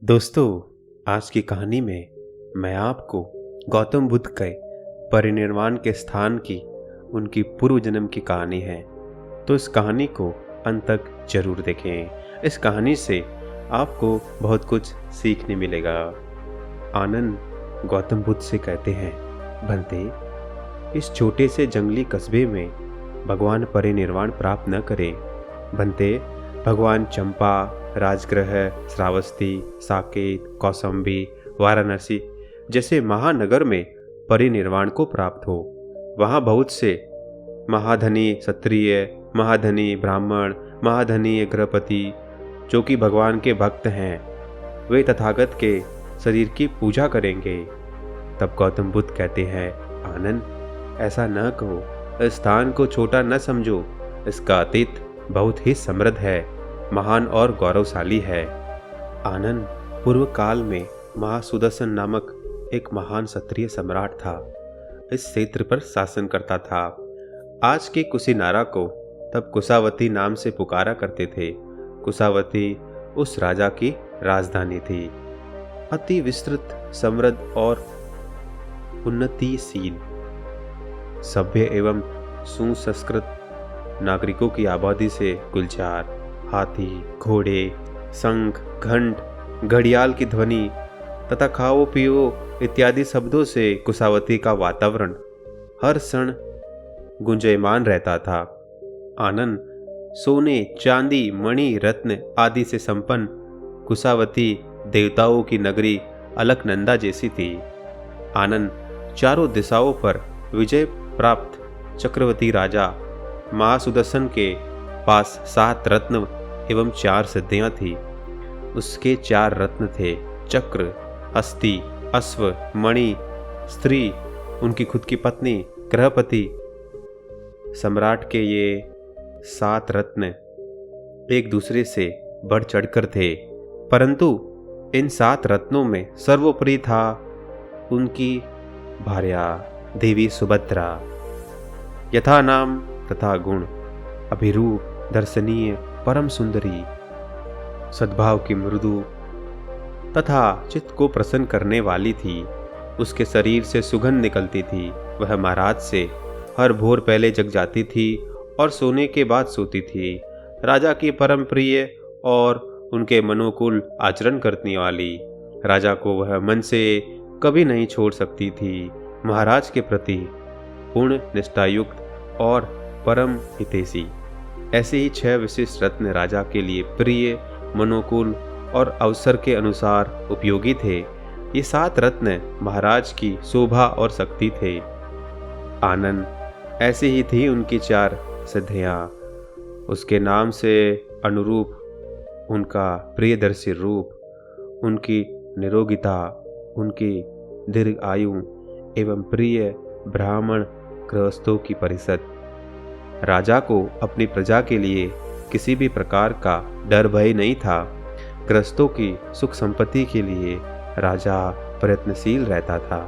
दोस्तों, आज की कहानी में मैं आपको गौतम बुद्ध के परिनिर्वाण के स्थान की उनकी पूर्व जन्म की कहानी है। तो इस कहानी को अंत तक जरूर देखें। इस कहानी से आपको बहुत कुछ सीखने मिलेगा। आनंद गौतम बुद्ध से कहते हैं, बंते, इस छोटे से जंगली कस्बे में भगवान परिनिर्वाण प्राप्त न करें। बंते, भगवान चंपा, राजगृह, श्रावस्ती, साकेत, कौसंबी, वाराणसी जैसे महानगर में परिनिर्वाण को प्राप्त हो। वहाँ बहुत से महाधनी क्षत्रिय, महाधनी ब्राह्मण, महाधनी गृहपति जो कि भगवान के भक्त हैं, वे तथागत के शरीर की पूजा करेंगे। तब गौतम बुद्ध कहते हैं, आनंद, ऐसा न कहो, इस स्थान को छोटा न समझो। इसका अतीत बहुत ही समृद्ध है, महान और गौरवशाली है। आनंद, पूर्व काल में महासुदर्शन नामक एक महान क्षत्रिय सम्राट था। इस क्षेत्र पर शासन करता था। आज के कुशीनारा को तब कुशावती नाम से पुकारा करते थे। कुशावती उस राजा की राजधानी थी। अति विस्तृत, समृद्ध और उन्नतिशील, सभ्य एवं सुसंस्कृत नागरिकों की आबादी से गुलजार। हाथी, घोड़े, शंख, घंट, घड़ियाल की ध्वनि तथा खाओ पियो इत्यादि शब्दों से कुशावती का वातावरण हर क्षण गुंजयमान रहता था। आनंद, सोने, चांदी, मणि, रत्न आदि से संपन्न कुशावती देवताओं की नगरी अलकनंदा जैसी थी। आनंद, चारों दिशाओं पर विजय प्राप्त चक्रवर्ती राजा महासुदर्शन के पास 7 रत्न एवं 4 सिद्धियां थी। उसके 4 रत्न थे, चक्र, हस्ती, अश्व, मणि, स्त्री, उनकी खुद की पत्नी, गृहपति। सम्राट के ये 7 रत्न एक दूसरे से बढ़ चढ़कर थे, परंतु इन 7 रत्नों में सर्वोपरि था उनकी भार्या देवी सुभद्रा। यथा नाम तथा गुण, अभिरूप, दर्शनीय, परम सुंदरी, सद्भाव की मृदु तथा चित्त को प्रसन्न करने वाली थी। उसके शरीर से सुगंध निकलती थी। वह महाराज से हर भोर पहले जग जाती थी और सोने के बाद सोती थी। राजा की परम प्रिय और उनके मनोकूल आचरण करने वाली, राजा को वह मन से कभी नहीं छोड़ सकती थी। महाराज के प्रति पूर्ण निष्ठायुक्त और परम हितैषी। ऐसे ही 6 विशिष्ट रत्न राजा के लिए प्रिय, मनोकूल और अवसर के अनुसार उपयोगी थे। ये 7 रत्न महाराज की शोभा और शक्ति थे। आनंद, ऐसे ही थी उनकी 4 सिद्धियां। उसके नाम से अनुरूप उनका प्रियदर्शी रूप, उनकी निरोगिता, उनकी दीर्घ आयु एवं प्रिय ब्राह्मण गृहस्थों की परिषद। राजा को अपनी प्रजा के लिए किसी भी प्रकार का डर भय नहीं था। गृहस्थों की सुख संपत्ति के लिए राजा प्रयत्नशील रहता था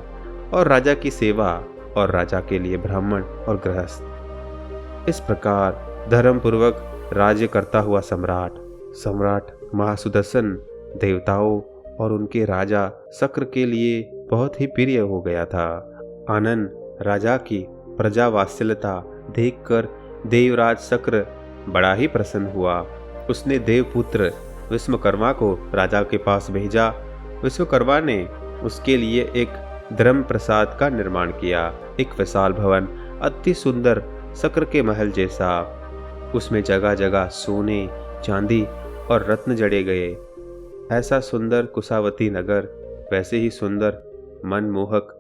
और राजा की सेवा और राजा के लिए ब्राह्मण और गृहस्थ। इस प्रकार धर्मपूर्वक राज्य करता हुआ सम्राट महासुदर्शन देवताओं और उनके राजा शक्र के लिए बहुत ही प्रिय हो गया था। आनंद, राजा की प्रजा वात्सल्यता देखकर देवराज शक्र बड़ा ही प्रसन्न हुआ। उसने देवपुत्र विश्वकर्मा को राजा के पास भेजा। विश्वकर्मा ने उसके लिए एक धर्म प्रसाद का निर्माण किया, एक विशाल भवन, अति सुंदर शक्र के महल जैसा। उसमें जगह जगह सोने, चांदी और रत्न जड़े गए। ऐसा सुंदर कुशावती नगर, वैसे ही सुंदर मनमोहक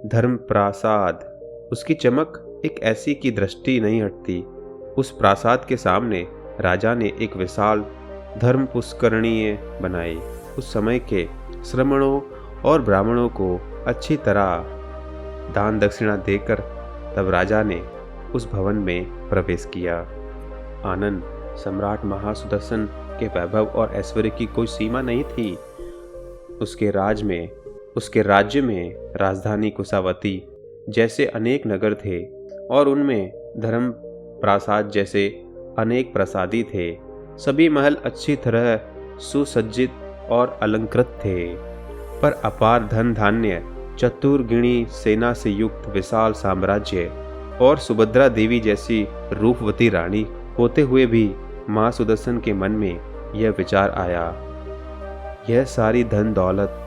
धर्म प्रासाद। उसकी चमक एक ऐसी की दृष्टि नहीं हटती। उस प्रासाद के सामने राजा ने एक विशाल धर्म पुष्करणी बनाई। उस समय के श्रमणों और ब्राह्मणों को अच्छी तरह दान दक्षिणा देकर तब राजा ने उस भवन में प्रवेश किया। आनंद, सम्राट महासुदर्शन के वैभव और ऐश्वर्य की कोई सीमा नहीं थी। उसके राज्य में राजधानी कुशावती जैसे अनेक नगर थे और उनमें धर्म प्रासाद जैसे अनेक प्रासादी थे। सभी महल अच्छी तरह सुसज्जित और अलंकृत थे, पर अपार धन धान्य, चतुर्गिणी सेना से युक्त विशाल साम्राज्य और सुभद्रा देवी जैसी रूपवती रानी होते हुए भी मां सुदर्शन के मन में यह विचार आया, यह सारी धन दौलत,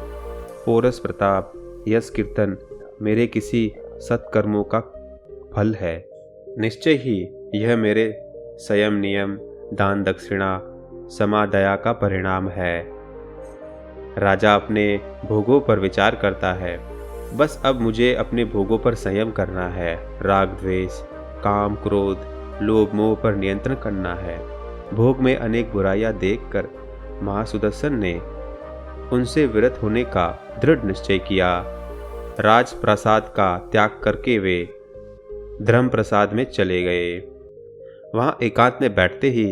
पोरस प्रताप, यश कीर्तन मेरे किसी सत्कर्मों का फल है। निश्चय ही यह मेरे संयम नियम, दान दक्षिणा, समादया का परिणाम है। राजा अपने भोगों पर विचार करता है, बस अब मुझे अपने भोगों पर संयम करना है। राग द्वेष, काम क्रोध, लोभ मोह पर नियंत्रण करना है। भोग में अनेक बुराइयां देखकर महासुदर्शन ने उनसे विरत होने का दृढ़ निश्चय किया। राजप्रासाद का त्याग करके वे धर्मप्रसाद में चले गए। वहां एकांत में बैठते ही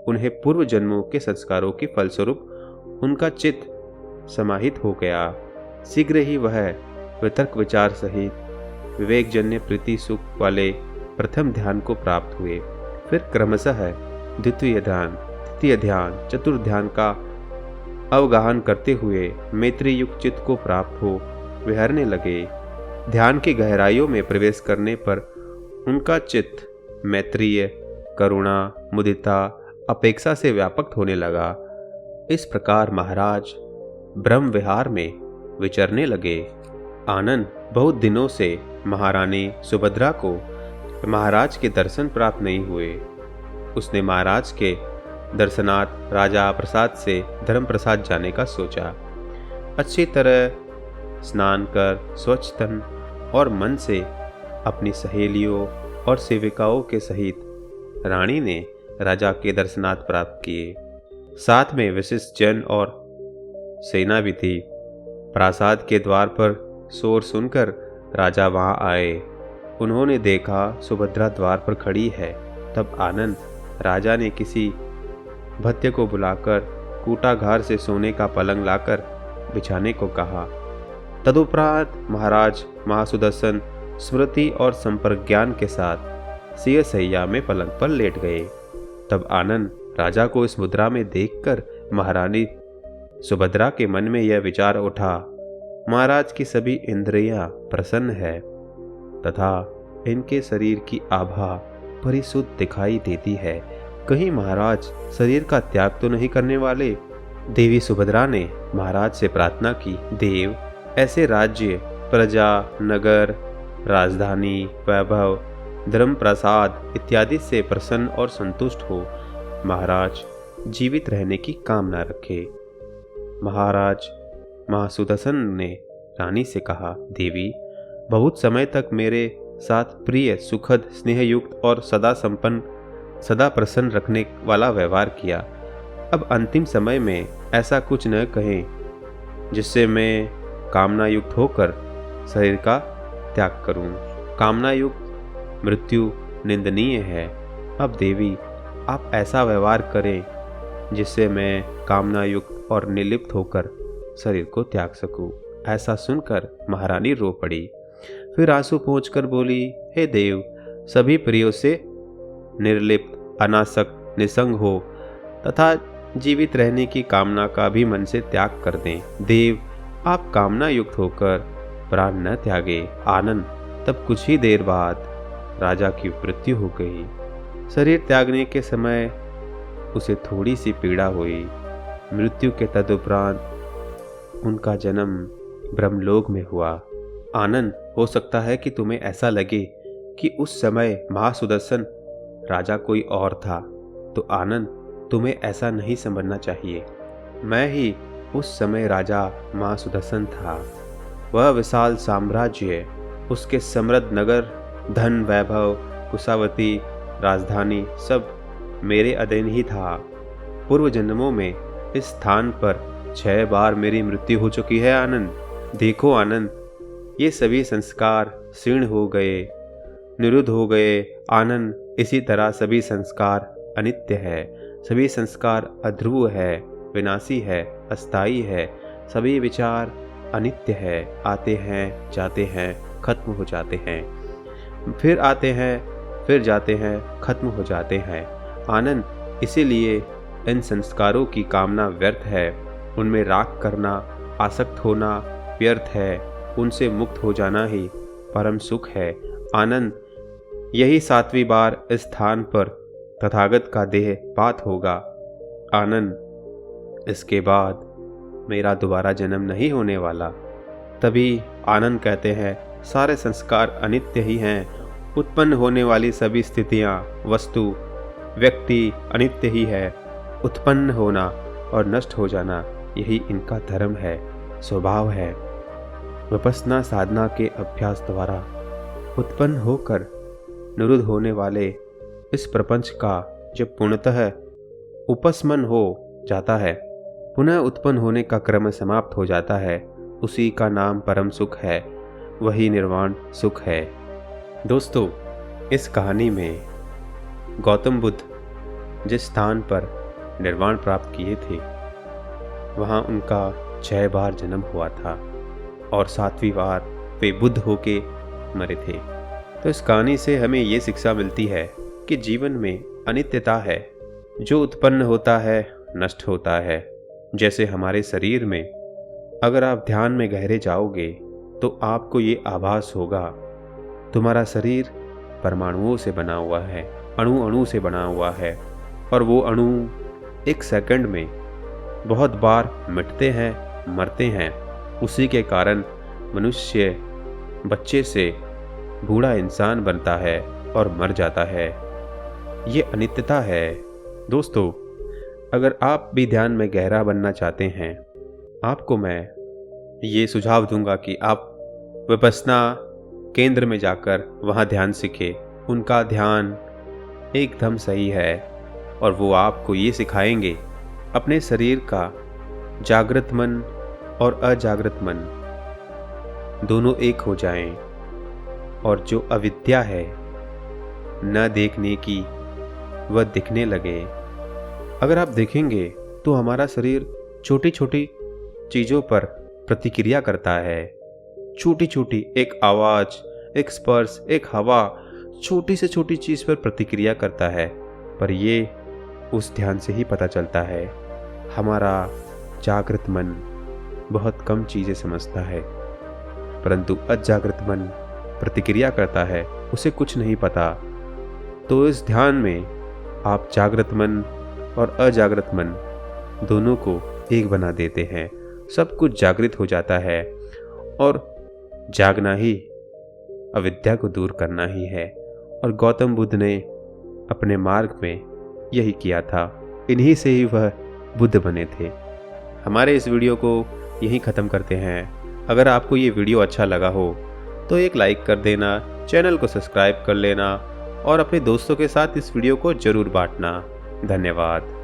उन्हें पूर्व जन्मों के संस्कारों के फलस्वरूप उनका चित्त समाहित हो गया। शीघ्र ही वह वितर्क विचार सहित विवेकजन्य प्रीति सुख वाले प्रथम ध्यान को प्राप्त हुए। फिर क्रमशः द्वितीय ध्यान, तृतीय ध्यान, चतुर्थ ध्यान का अवगाहन करते हुए मैत्री युक्त चित्त को प्राप्त हो विहरने लगे। ध्यान की गहराइयों में प्रवेश करने पर उनका चित्त मैत्रीय, करुणा, मुदिता, अपेक्षा से व्यापक होने लगा। इस प्रकार महाराज ब्रह्म विहार में विचरने लगे। आनंद बहुत दिनों से महारानी सुभद्रा को महाराज के दर्शन प्राप्त नहीं हुए। उसने महाराज के दर्शनार्थ राजा प्रसाद से धर्म प्रसाद जाने का सोचा। अच्छी तरह स्नान कर स्वच्छ तन और मन से अपनी सहेलियों और सेविकाओं के सहित रानी ने राजा के दर्शनार्थ प्राप्त किए। साथ में विशिष्ट जन और सेना भी थी। प्रासाद के द्वार पर शोर सुनकर राजा वहां आए। उन्होंने देखा सुभद्रा द्वार पर खड़ी है। तब आनंद राजा ने किसी भृत्य को बुलाकर कूटागार से सोने का पलंग लाकर बिछाने को कहा। तदुपरांत महाराज महासुदर्शन स्मृति और संपर्क ज्ञान के साथ सिंह सैया में पलंग पर लेट गए। तब आनंद राजा को इस मुद्रा में देखकर महारानी सुभद्रा के मन में यह विचार उठा, महाराज की सभी इंद्रियां प्रसन्न है तथा इनके शरीर की आभा परिशुद्ध दिखाई देती है। कहीं महाराज शरीर का त्याग तो नहीं करने वाले। देवी सुभद्रा ने महाराज से प्रार्थना की, देव ऐसे राज्य, प्रजा, नगर, राजधानी, वैभव, धर्म प्रसाद इत्यादि से प्रसन्न और संतुष्ट हो महाराज जीवित रहने की कामना रखे। महाराज महासुदर्शन ने रानी से कहा, देवी बहुत समय तक मेरे साथ प्रिय, सुखद, स्नेहयुक्त और सदा प्रसन्न रखने वाला व्यवहार किया। अब अंतिम समय में ऐसा कुछ न कहें जिससे मैं कामना युक्त होकर शरीर का त्याग करूं। कामना युक्त मृत्यु निंदनीय है। अब देवी आप ऐसा व्यवहार करें जिससे मैं कामना युक्त और निर्लिप्त होकर शरीर को त्याग सकूं। ऐसा सुनकर महारानी रो पड़ी। फिर आंसू पोंछकर बोली, हे देव सभी प्रियों से निर्लिप्त, अनासक्त, निसंग हो तथा जीवित रहने की कामना का भी मन से त्याग कर दें। देव आप कामना युक्त होकर प्राण न त्यागे। आनंद तब कुछ ही देर बाद राजा की मृत्यु हो गई। शरीर त्यागने के समय उसे थोड़ी सी पीड़ा हुई। मृत्यु के तदुपरांत उनका जन्म ब्रह्मलोक में हुआ। आनंद हो सकता है कि तुम्हें ऐसा लगे कि उस समय महासुदर्शन राजा कोई और था, तो आनंद तुम्हें ऐसा नहीं समझना चाहिए। मैं ही उस समय राजा महासुदर्शन था। वह विशाल साम्राज्य, उसके समृद्ध नगर, धन, वैभव, कुशावती, राजधानी सब मेरे अधीन ही था। पूर्व जन्मों में इस स्थान पर 6 बार मेरी मृत्यु हो चुकी है। आनंद देखो आनंद, ये सभी संस्कार क्षीण हो गए, निरुद्ध हो गए। आनंद इसी तरह सभी संस्कार अनित्य है, सभी संस्कार अध्रुव है, विनाशी है, अस्थायी है। सभी विचार अनित्य है, आते हैं, जाते हैं, खत्म हो जाते हैं, फिर आते हैं, फिर जाते हैं, खत्म हो जाते हैं। आनंद इसीलिए इन संस्कारों की कामना व्यर्थ है। उनमें राग करना, आसक्त होना व्यर्थ है। उनसे मुक्त हो जाना ही परम सुख है, आनंद। यही 7वीं बार इस स्थान पर तथागत का देह पात होगा। आनंद, इसके बाद मेरा दोबारा जन्म नहीं होने वाला। तभी आनंद कहते हैं सारे संस्कार अनित्य ही हैं। उत्पन्न होने वाली सभी स्थितियाँ, वस्तु, व्यक्ति अनित्य ही है। उत्पन्न होना और नष्ट हो जाना यही इनका धर्म है, स्वभाव है। विपश्यना साधना के अभ्यास द्वारा उत्पन्न होकर निरुद्ध होने वाले इस प्रपंच का जब पूर्णतः उपशमन हो जाता है, पुनः उत्पन्न होने का क्रम समाप्त हो जाता है, उसी का नाम परम सुख है, वही निर्वाण सुख है। दोस्तों, इस कहानी में गौतम बुद्ध जिस स्थान पर निर्वाण प्राप्त किए थे, वहाँ उनका 6 बार जन्म हुआ था और 7वीं बार वे बुद्ध होके मरे थे। तो इस कहानी से हमें ये शिक्षा मिलती है कि जीवन में अनित्यता है। जो उत्पन्न होता है नष्ट होता है। जैसे हमारे शरीर में अगर आप ध्यान में गहरे जाओगे तो आपको ये आभास होगा, तुम्हारा शरीर परमाणुओं से बना हुआ है, अणु अणु से बना हुआ है, और वो अणु 1 सेकंड में बहुत बार मिटते हैं, मरते हैं। उसी के कारण मनुष्य बच्चे से बूढ़ा इंसान बनता है और मर जाता है। ये अनित्यता है। दोस्तों, अगर आप भी ध्यान में गहरा बनना चाहते हैं, आपको मैं ये सुझाव दूंगा कि आप विपश्यना केंद्र में जाकर वहाँ ध्यान सीखें। उनका ध्यान एकदम सही है और वो आपको ये सिखाएंगे अपने शरीर का जागृत मन और अजागृत मन दोनों एक हो जाएं, और जो अविद्या है न देखने की वह दिखने लगे। अगर आप देखेंगे तो हमारा शरीर छोटी छोटी चीज़ों पर प्रतिक्रिया करता है। छोटी छोटी एक आवाज़, एक स्पर्श, एक हवा, छोटी से छोटी चीज़ पर प्रतिक्रिया करता है। पर ये उस ध्यान से ही पता चलता है। हमारा जागृत मन बहुत कम चीज़ें समझता है, परंतु अजागृत मन प्रतिक्रिया करता है, उसे कुछ नहीं पता। तो इस ध्यान में आप जागृत मन और अजागृत मन दोनों को एक बना देते हैं। सब कुछ जागृत हो जाता है और जागना ही अविद्या को दूर करना ही है। और गौतम बुद्ध ने अपने मार्ग में यही किया था। इन्हीं से ही वह बुद्ध बने थे। हमारे इस वीडियो को यहीं ख़त्म करते हैं। अगर आपको ये वीडियो अच्छा लगा हो तो एक लाइक कर देना, चैनल को सब्सक्राइब कर लेना और अपने दोस्तों के साथ इस वीडियो को ज़रूर बांटना। धन्यवाद।